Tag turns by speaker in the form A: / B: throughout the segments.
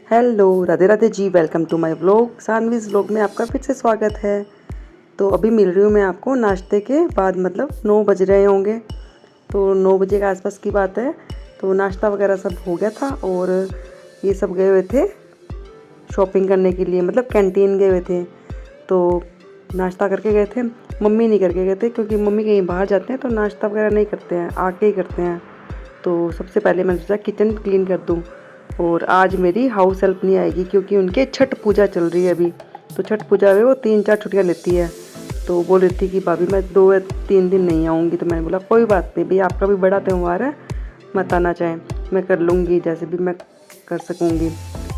A: Hello, Radhe Radhe ji. Welcome to my vlog. Saanvi's vlog में आपका फिर से स्वागत है। तो अभी मिल रही हूँ मैं आपको नाश्ते के बाद, मतलब 9 बज रहे होंगे। तो 9 बजे के आसपास की बात है। तो नाश्ता वगैरह सब हो गया था और ये सब गए हुए थे शॉपिंग करने के लिए, मतलब कैंटीन गए हुए थे। तो नाश्ता करके गए थे। मम्मी नहीं करके गए थे क्योंकि मम्मी कहीं बाहर जाते हैं तो नाश्ता वगैरह नहीं करते हैं, आके ही करते हैं। तो सबसे पहले मैंने सोचा किचन क्लीन कर दूँ। और आज मेरी हाउस हेल्प नहीं आएगी क्योंकि उनके छठ पूजा चल रही है अभी। तो छठ पूजा में वो 3-4 छुट्टियाँ लेती है। तो बोल रही थी कि भाभी मैं 2 या 3 दिन नहीं आऊँगी। तो मैंने बोला कोई बात नहीं भैया, आपका भी बड़ा त्यौहार है, मत आना चाहें, मैं कर लूँगी जैसे भी मैं कर सकूँगी।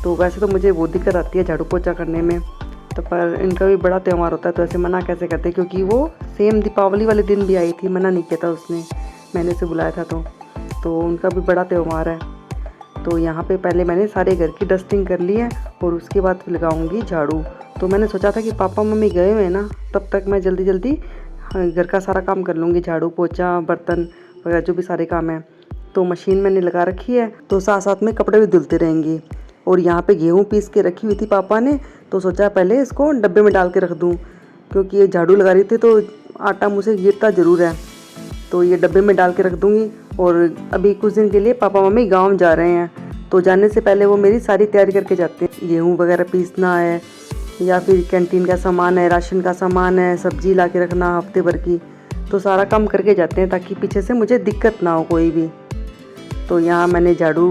A: तो वैसे तो मुझे वो दिक्कत आती है झाड़ू पोछा करने में, तो पर इनका भी बड़ा त्यौहार होता है तो ऐसे मना कैसे करते, क्योंकि वो सेम दीपावली वाले दिन भी आई थी, मना नहीं किया था उसने, मैंने उसे बुलाया था। तो उनका भी बड़ा त्यौहार है। तो यहाँ पे पहले मैंने सारे घर की डस्टिंग कर ली है और उसके बाद फिर लगाऊंगी झाड़ू। तो मैंने सोचा था कि पापा मम्मी गए हुए हैं ना, तब तक मैं जल्दी जल्दी घर का सारा काम कर लूँगी, झाड़ू पोछा बर्तन वगैरह जो भी सारे काम हैं। तो मशीन मैंने लगा रखी है, तो साथ साथ में कपड़े भी धुलते रहेंगी। और यहाँ पे गेहूँ पीस के रखी हुई थी पापा ने, तो सोचा पहले इसको डब्बे में डाल के रख दूँ, क्योंकि ये झाड़ू लगा रही थी तो आटा मुझसे गिरता ज़रूर है। तो ये डब्बे में डाल के रख दूँगी। और अभी कुछ दिन के लिए पापा मम्मी गांव जा रहे हैं, तो जाने से पहले वो मेरी सारी तैयारी करके जाते हैं। गेहूँ वगैरह पीसना है या फिर कैंटीन का सामान है, राशन का सामान है, सब्जी ला के रखना हफ्ते भर की, तो सारा काम करके जाते हैं ताकि पीछे से मुझे दिक्कत ना हो कोई भी। तो यहाँ मैंने झाड़ू,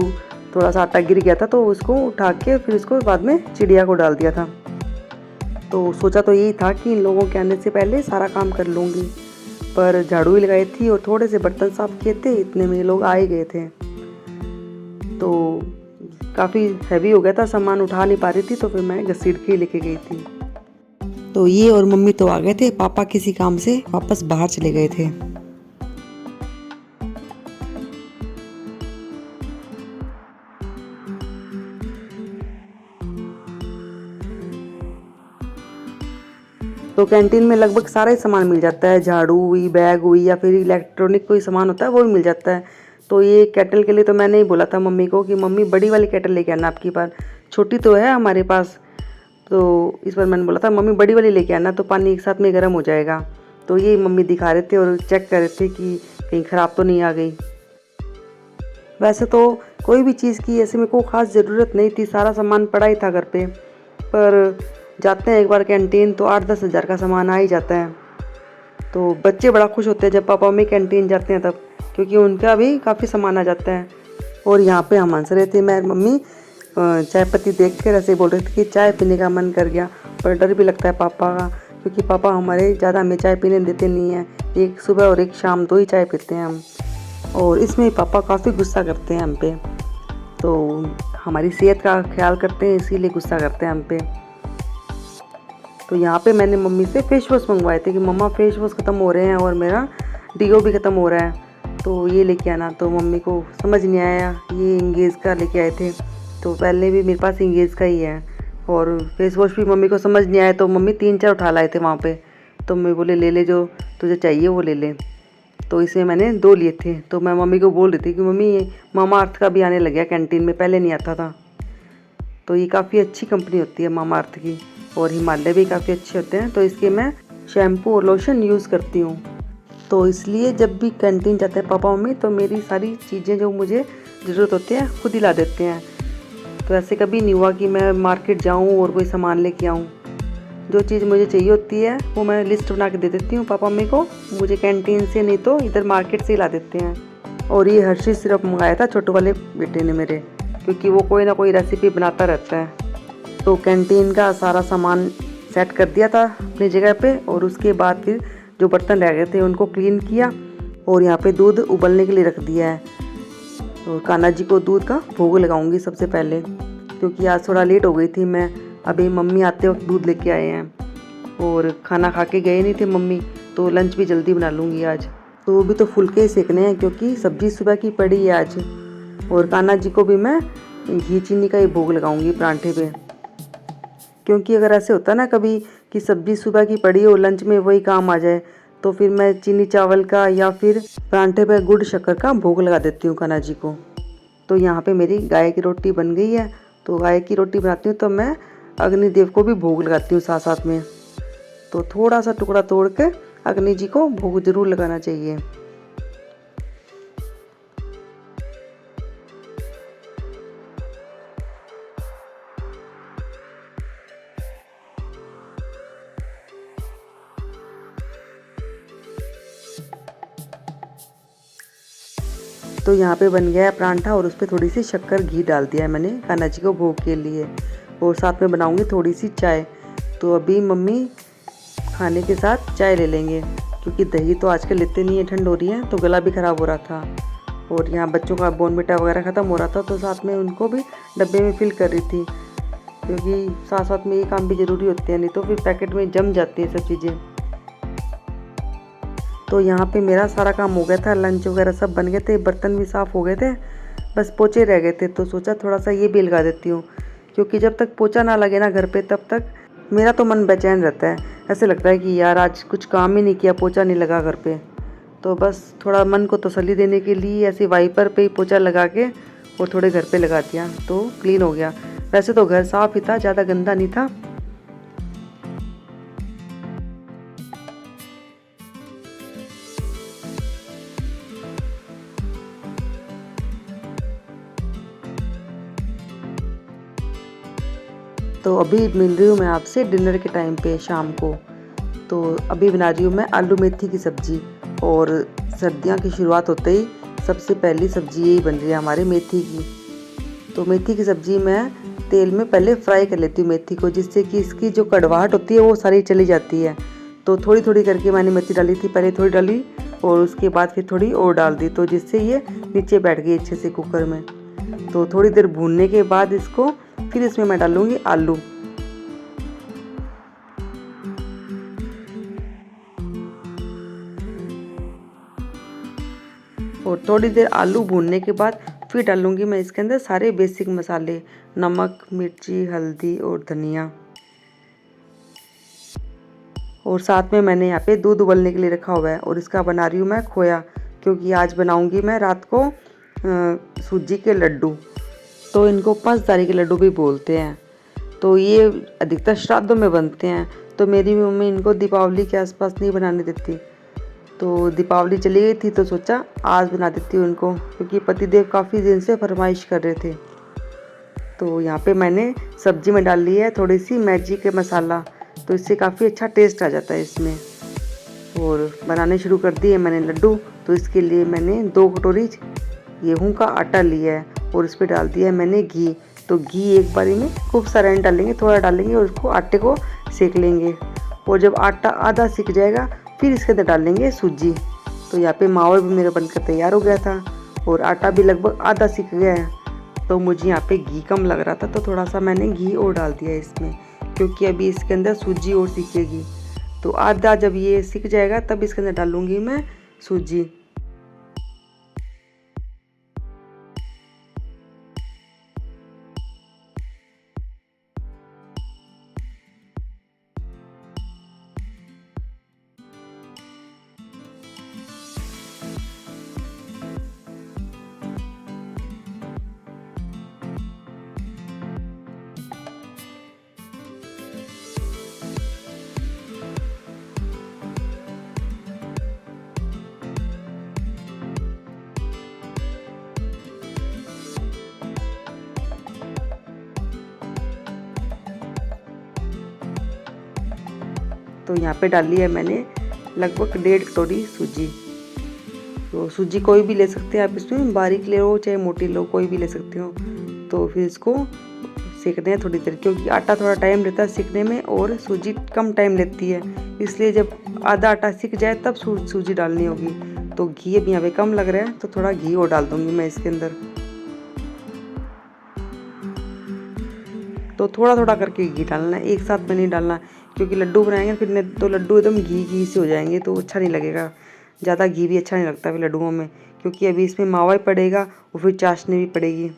A: थोड़ा सा आटा गिर गया था तो उसको उठा के फिर उसको बाद में चिड़िया को डाल दिया था। तो सोचा तो यही था कि इन लोगों के आने से पहले सारा काम कर लूँगी, पर झाड़ू ही लगाई थी और थोड़े से बर्तन साफ किए थे, इतने में ये लोग आ ही गए थे। तो काफ़ी हैवी हो गया था, सामान उठा नहीं पा रही थी, तो फिर मैं घसीट के लेके गई थी। तो ये और मम्मी तो आ गए थे, पापा किसी काम से वापस बाहर चले गए थे। तो कैंटीन में लगभग सारा ही सामान मिल जाता है, झाड़ू हुई, बैग हुई, या फिर इलेक्ट्रॉनिक कोई सामान होता है वो भी मिल जाता है। तो ये केटल के लिए तो मैंने ही बोला था मम्मी को कि मम्मी बड़ी वाली केटल लेके आना आपकी बार, छोटी तो है हमारे पास। तो इस बार मैंने बोला था मम्मी बड़ी वाली लेके आना, तो पानी एक साथ में गर्म हो जाएगा। तो ये मम्मी दिखा रहे थे और चेक कर रहे थे कि कहीं ख़राब तो नहीं आ गई। वैसे तो कोई भी चीज़ की ऐसे मेरे को ख़ास ज़रूरत नहीं थी, सारा सामान पड़ा ही था घर पे, पर जाते हैं एक बार कैंटीन तो 8-10 हज़ार का सामान आ ही जाता है। तो बच्चे बड़ा खुश होते हैं जब पापा मम्मी कैंटीन जाते हैं तब, क्योंकि उनका भी काफ़ी सामान आ जाता है। और यहाँ पे हम हंस रहे थे, मैं मम्मी चाय पत्ती देख कर ऐसे बोल रहे थे कि चाय पीने का मन कर गया। पर डर भी लगता है पापा का, क्योंकि पापा हमारे ज़्यादा हमें चाय पीने देते नहीं हैं, एक सुबह और एक शाम 2 ही चाय पीते हैं हम। और इसमें पापा काफ़ी गुस्सा करते हैं हम पे, तो हमारी सेहत का ख्याल करते हैं इसीलिए गुस्सा करते हैं हम पे। तो यहाँ पे मैंने मम्मी से फेस वॉश मंगवाए थे कि मम्मा फेस वॉश ख़त्म हो रहे हैं और मेरा डीओ भी ख़त्म हो रहा है, तो ये लेके आना। तो मम्मी को समझ नहीं आया, ये इंगेज का लेके आए थे, तो पहले भी मेरे पास इंगेज का ही है। और फेस वॉश भी मम्मी को समझ नहीं आया, तो मम्मी 3-4 उठा लाए थे वहाँ पे। तो मैं बोले ले ले, जो तुझे चाहिए वो ले ले। तो इसमें मैंने 2 लिए थे। तो मैं मम्मी को बोल रही थी कि मम्मी ये मामा अर्थ का भी आने लग गया कैंटीन में, पहले नहीं आता था। तो ये काफ़ी अच्छी कंपनी होती है मामा अर्थ की, और हिमालय भी काफ़ी अच्छे होते हैं। तो इसके मैं शैम्पू और लोशन यूज़ करती हूँ। तो इसलिए जब भी कैंटीन जाते हैं पापा मम्मी, तो मेरी सारी चीज़ें जो मुझे ज़रूरत होती है खुद ही ला देते हैं। तो ऐसे कभी नहीं हुआ कि मैं मार्केट जाऊँ और कोई सामान लेके आऊँ। जो चीज़ मुझे चाहिए होती है वो मैं लिस्ट बना के दे देती हूँ पापा मम्मी को, मुझे कैंटीन से नहीं तो इधर मार्केट से ही ला देते हैं। और ये हर्षी सिरप मंगाया था छोटे वाले बेटे ने मेरे, क्योंकि वो कोई ना कोई रेसिपी बनाता रहता है। तो कैंटीन का सारा सामान सेट कर दिया था अपनी जगह पे, और उसके बाद फिर जो बर्तन रह गए थे उनको क्लीन किया। और यहाँ पे दूध उबलने के लिए रख दिया है। और कान्हा जी को दूध का भोग लगाऊंगी सबसे पहले, क्योंकि आज थोड़ा लेट हो गई थी मैं, अभी मम्मी आते वक्त दूध लेके आए हैं और खाना खा के गए नहीं थे मम्मी, तो लंच भी जल्दी बना लूँगी आज। तो वो भी तो फुलके ही सेकने हैं क्योंकि सब्जी सुबह की पड़ी है आज। और कान्हा जी को भी मैं घी चीनी का ही भोग लगाऊंगी परांठे पे, क्योंकि अगर ऐसे होता ना कभी कि सब्जी सुबह की पड़ी हो, लंच में वही काम आ जाए, तो फिर मैं चीनी चावल का या फिर परांठे पे गुड़ शक्कर का भोग लगा देती हूँ कान्हा जी को। तो यहाँ पे मेरी गाय की रोटी बन गई है तो गाय की रोटी बनाती हूँ तो मैं अग्निदेव को भी भोग लगाती हूँ साथ साथ में। तो थोड़ा सा टुकड़ा तोड़ के अग्नि जी को भोग जरूर लगाना चाहिए। तो यहाँ पे बन गया है परांठा और उस पर थोड़ी सी शक्कर घी डाल दिया है मैंने कान्हा जी को भोग के लिए। और साथ में बनाऊंगी थोड़ी सी चाय। तो अभी मम्मी खाने के साथ चाय ले लेंगे, क्योंकि दही तो आजकल लेते नहीं है, ठंड हो रही है तो गला भी ख़राब हो रहा था। और यहाँ बच्चों का बॉर्नविटा वगैरह ख़त्म हो रहा था तो साथ में उनको भी डब्बे में फिल कर रही थी, क्योंकि साथ साथ में ये काम भी ज़रूरी होते हैं, नहीं तो फिर पैकेट में जम जाती है सब चीज़ें। तो यहाँ पे मेरा सारा काम हो गया था, लंच वगैरह सब बन गए थे, बर्तन भी साफ़ हो गए थे, बस पोछे रह गए थे। तो सोचा थोड़ा सा ये भी लगा देती हूँ, क्योंकि जब तक पोछा ना लगे ना घर पे तब तक मेरा तो मन बेचैन रहता है। ऐसे लगता है कि यार आज कुछ काम ही नहीं किया, पोछा नहीं लगा घर पे। तो बस थोड़ा मन को तसल्ली देने के लिए ऐसे वाइपर पे ही पोछा लगा के और थोड़े घर पे लगा दिया तो क्लीन हो गया। वैसे तो घर साफ़ ही था, ज़्यादा गंदा नहीं था। तो अभी मिल रही हूँ मैं आपसे डिनर के टाइम पे शाम को। तो अभी बना रही हूँ मैं आलू मेथी की सब्ज़ी। और सर्दियों की शुरुआत होते ही सबसे पहली सब्ज़ी यही बन रही है हमारे मेथी की। तो मेथी की सब्ज़ी मैं तेल में पहले फ्राई कर लेती हूँ मेथी को, जिससे कि इसकी जो कड़वाहट होती है वो सारी चली जाती है। तो थोड़ी थोड़ी करके मैंने मेथी डाली थी, पहले थोड़ी डाली और उसके बाद फिर थोड़ी और डाल दी, तो जिससे ये नीचे बैठ गई अच्छे से कुकर में। तो थोड़ी देर भूनने के बाद इसको फिर इसमें मैं डालूँगी आलू। और थोड़ी देर आलू भूनने के बाद फिर डालूँगी मैं इसके अंदर सारे बेसिक मसाले, नमक, मिर्ची, हल्दी और धनिया। और साथ में मैंने यहाँ पे दूध उबलने के लिए रखा हुआ है और इसका बना रही हूँ मैं खोया, क्योंकि आज बनाऊँगी मैं रात को सूजी के लड्डू। तो इनको पंचदारी के लड्डू भी बोलते हैं। तो ये अधिकतर श्राद्धों में बनते हैं। तो मेरी मम्मी इनको दीपावली के आसपास नहीं बनाने देती, तो दीपावली चली गई थी तो सोचा आज बना देती हूँ इनको, क्योंकि पतिदेव काफ़ी दिन से फरमाइश कर रहे थे। तो यहाँ पे मैंने सब्जी में डाल ली है थोड़ी सी मैजिक के मसाला, तो इससे काफ़ी अच्छा टेस्ट आ जाता है इसमें। और बनाने शुरू कर दिए मैंने लड्डू। तो इसके लिए मैंने 2 कटोरी गेहूँ का आटा लिया है और इस पर डाल दिया है मैंने घी। तो घी एक बारी में खूब सारा नहीं डालेंगे, थोड़ा डालेंगे और उसको आटे को सेक लेंगे। और जब आटा आधा सीख जाएगा फिर इसके अंदर डालेंगे सूजी। तो यहाँ पे मावा भी मेरा बनकर तैयार हो गया था और आटा भी लगभग आधा सीख गया है। तो मुझे यहाँ पे घी कम लग रहा था तो थोड़ा सा मैंने घी और डाल दिया इसमें, क्योंकि अभी इसके अंदर सूजी और सीखेगी। तो आधा जब ये सीख जाएगा तब इसके अंदर डालूँगी मैं सूजी। तो यहाँ पे डाली है मैंने लगभग 1.5 कटोरी सूजी। तो सूजी कोई भी ले सकते हैं आप, इसमें बारीक ले लो चाहे मोटी लो, कोई भी ले सकते हो। तो फिर इसको सेकना है थोड़ी देर, क्योंकि आटा थोड़ा टाइम लेता है सीखने में और सूजी कम टाइम लेती है, इसलिए जब आधा आटा सीख जाए तब सूजी डालनी होगी। तो घी अभी यहाँ पे कम लग रहा है तो थोड़ा घी और डाल दूँगी मैं इसके अंदर। तो थोड़ा थोड़ा करके घी डालना है, एक साथ में नहीं डालना, क्योंकि लड्डू बनाएंगे फिर तो लड्डू एकदम घी घी से हो जाएंगे तो अच्छा नहीं लगेगा। ज़्यादा घी भी अच्छा नहीं लगता फिर लड्डुओं में, क्योंकि अभी इसमें मावा ही पड़ेगा और फिर चाशनी भी पड़ेगी।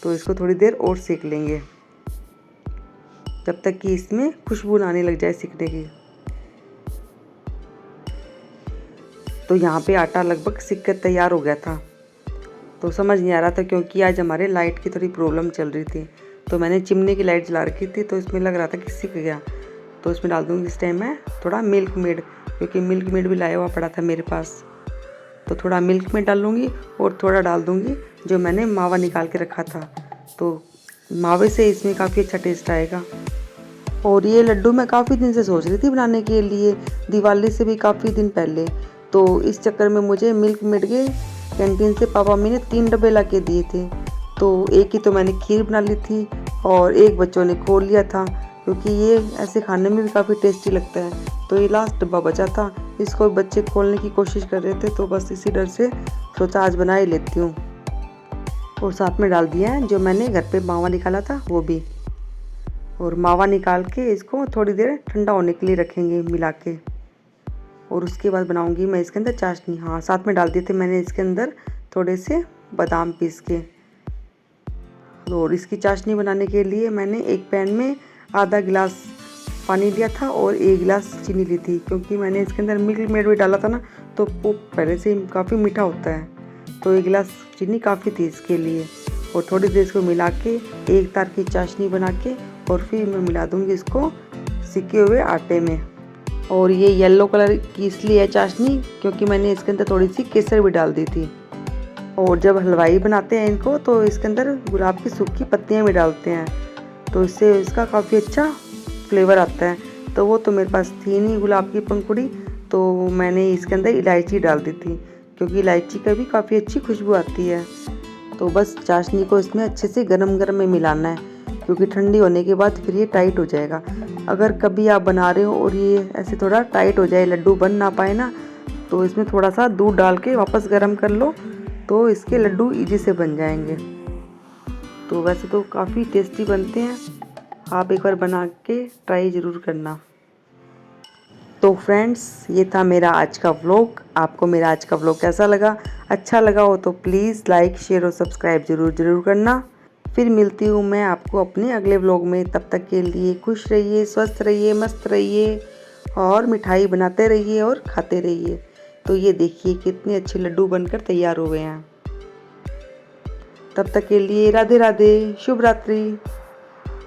A: तो इसको थोड़ी देर और सेक लेंगे जब तक कि इसमें खुशबू आने लग जाए सीखने की। तो यहाँ पे आटा लगभग सीख कर तैयार हो गया था। तो समझ नहीं आ रहा था क्योंकि आज हमारे लाइट की थोड़ी प्रॉब्लम चल रही थी। तो मैंने चिमनी की लाइट जला रखी थी, तो इसमें लग रहा था कि सिक गया। तो इसमें डाल दूँगी इस टाइम मैं थोड़ा मिल्क मेड, क्योंकि मिल्क मेड भी लाया हुआ पड़ा था मेरे पास। तो थोड़ा मिल्क मेड डाल लूँगी और थोड़ा डाल दूँगी जो मैंने मावा निकाल के रखा था। तो मावे से इसमें काफ़ी अच्छा टेस्ट आएगा। और ये लड्डू मैं काफ़ी दिन से सोच रही थी बनाने के लिए, दिवाली से भी काफ़ी दिन पहले। तो इस चक्कर में मुझे मिल्क मेड के कैंटीन से पापा मम्मी ने 3 डब्बे ला के दिए थे। तो एक ही तो मैंने खीर बना ली थी और एक बच्चों ने खोल लिया था, क्योंकि ये ऐसे खाने में भी काफ़ी टेस्टी लगता है। तो ये लास्ट डब्बा बचा था, इसको बच्चे खोलने की कोशिश कर रहे थे, तो बस इसी डर से सोचा आज बना ही लेती हूँ। और साथ में डाल दिया है जो मैंने घर पे मावा निकाला था वो भी। और मावा निकाल के इसको थोड़ी देर ठंडा होने के लिए रखेंगे मिला के। और उसके बाद बनाऊंगी मैं इसके अंदर चाशनी। हाँ, साथ में डाल दिए थे मैंने इसके अंदर थोड़े से बादाम पीस के। और इसकी चाशनी बनाने के लिए मैंने एक पैन में आधा गिलास पानी लिया था और 1 गिलास चीनी ली थी, क्योंकि मैंने इसके अंदर मिल्क मेड भी डाला था ना, तो वो पहले से ही काफ़ी मीठा होता है। तो 1 गिलास चीनी काफ़ी थी इसके लिए। और थोड़ी देर इसको मिला के एक तार की चाशनी बना के और फिर मैं मिला दूँगी इसको सिके हुए आटे में। और ये येलो कलर की इसलिए है चाशनी क्योंकि मैंने इसके अंदर थोड़ी सी केसर भी डाल दी थी। और जब हलवाई बनाते हैं इनको तो इसके अंदर गुलाब की सूखी पत्तियाँ भी डालते हैं, तो इससे इसका काफ़ी अच्छा फ्लेवर आता है। तो वो तो मेरे पास थी नहीं गुलाब की पंखुड़ी, तो मैंने इसके अंदर इलायची डाल दी थी, क्योंकि इलायची का भी काफ़ी अच्छी खुशबू आती है। तो बस चाशनी को इसमें अच्छे से गरम गरम में मिलाना है, क्योंकि ठंडी होने के बाद फिर ये टाइट हो जाएगा। अगर कभी आप बना रहे हो और ये ऐसे थोड़ा टाइट हो जाए, लड्डू बन ना पाए ना, तो इसमें थोड़ा सा दूध डाल के वापस गर्म कर लो, तो इसके लड्डू इजी से बन जाएंगे। तो वैसे तो काफ़ी टेस्टी बनते हैं, आप एक बार बना के ट्राई ज़रूर करना। तो फ्रेंड्स, ये था मेरा आज का व्लॉग। आपको मेरा आज का व्लॉग कैसा लगा? अच्छा लगा हो तो प्लीज़ लाइक, शेयर और सब्सक्राइब ज़रूर करना। फिर मिलती हूँ मैं आपको अपने अगले व्लॉग में। तब तक के लिए खुश रहिए, स्वस्थ रहिए, मस्त रहिए और मिठाई बनाते रहिए और खाते रहिए। तो ये देखिए कितने अच्छे लड्डू बनकर तैयार हो गए हैं। तब तक के लिए राधे राधे, शुभ रात्रि।